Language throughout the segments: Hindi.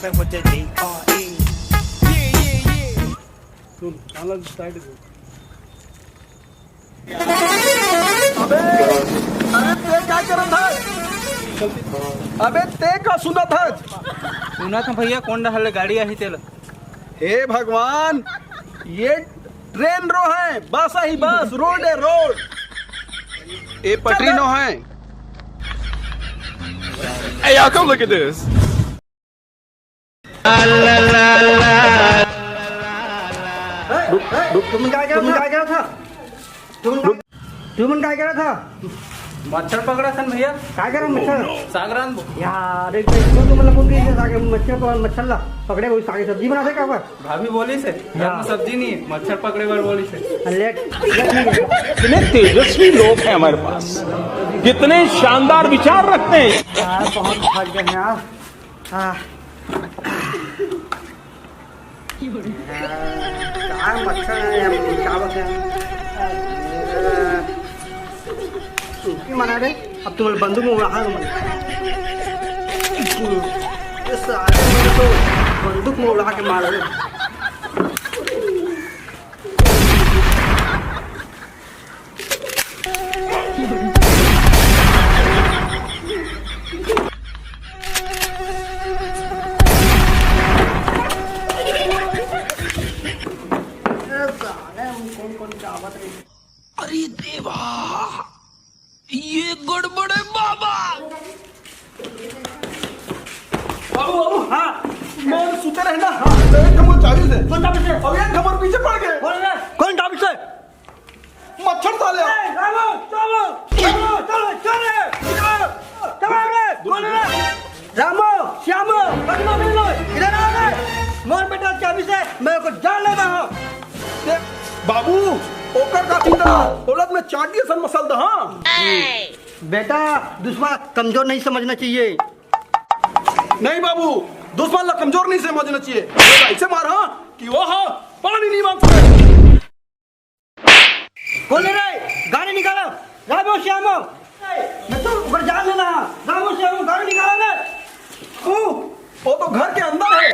poppin' with the D.R.E. सुन अलग साइड को। अबे ते क्या कर रहा था? अबे ते का सुना था? सुना था भैया कौन डाल गाड़ी आई तेल। हे भगवान, ये ट्रेन रो है, बस ही बस, रोड है रोड। ये पटरी नो है। Hey, y'all, come look at this. तुम क्या कह रहा था? तुम क्या कह रहा था? मच्छर पकड़ा था भैया। क्या कह रहा मच्छर? सागरान यार एक तो तुम मतलब कौन सी सागे मच्छर पकड़े कोई सागे सब्जी बना दे क्या हुआ? भाभी बोली से सब्जी नहीं है, मच्छर पकड़े बार बोली से। लेट कितने तेजस्वी लोग हैं हमारे पास, कितने शानदार विचार रखते हैं। यार बहुत थक गए हैं यार। क्या मच्छर है क्या बोलते हैं? सूखी मना रहे अब तुम्हारे बंदूक में उड़ा तो बंदूक में उड़ा के मार रहे। अरे देवा, ये गड़बड़ है बाबा। बाबू हाँ, मैं सुते रहना। हाँ, एक खबर चाबी से। कौन चाबी से? अब एक खबर पीछे पड़ गए। कौन चाबी से? मच्छर साले। रामो श्यामो इधर आओ रे। मोर बेटा चाबी से मेरे को जान लेना हो। बाबू ओकर का सीधा औलत में चाटी सन मसल द। हाँ बेटा दुश्मन कमजोर नहीं समझना चाहिए। नहीं बाबू, दुश्मन ला कमजोर नहीं समझना चाहिए। ऐसे मार हाँ कि वो हाँ पानी नहीं मांग सकते। कौन ले रहे? गाड़ी निकालो। रामो श्यामो मैं तो ऊपर जान लेना। रामो श्यामो गाड़ी निकालो ना। वो तो घर के अंदर है।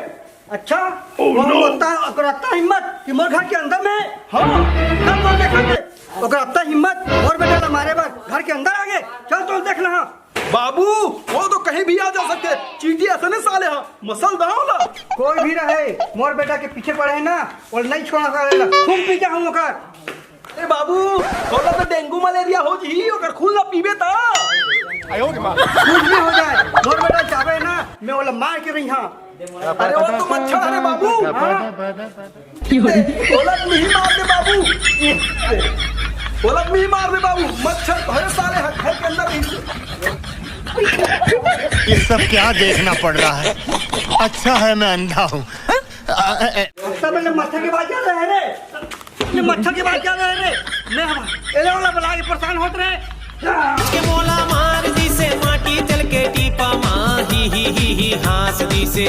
अच्छा रत्ता हिम्मत कि मोर घर के अंदर में। हाँ कब तो देखेंगे रत्ता हिम्मत और बेटा हमारे पास घर के अंदर आ गए। चल तो देख ला। बाबू वो तो कहीं भी आ जा सकते। चींटी ऐसे नहीं साले। हाँ मसल दहावला। कोई भी रहे मोर बेटा के पीछे पड़े है ना और नहीं छोड़ा करेगा। खून पी जा हम कर। अरे बाबू बोला तो डेंगू मलेरिया हो जी अगर खून ना पीबे ता कुछ भी हो जाए मोर बेटा चाहे ना मैं बोला मार के रही। हाँ अरे वो तो मच्छर है बाबू। बोलत में ही मार दे बाबू। बोलत में ही मार दे बाबू। मच्छर भरे साले घर के अंदर ही। ये सब क्या देखना पड़ रहा है? अच्छा है मैं अंधा हूँ। मच्छर के बाद क्या रहे रे? ये मच्छर के बाद क्या रहे रे? मैं एले वाला बुला के परेशान होते रहे। के मोला मार दी से माटी चल के टीपा माँ ही हास दी से।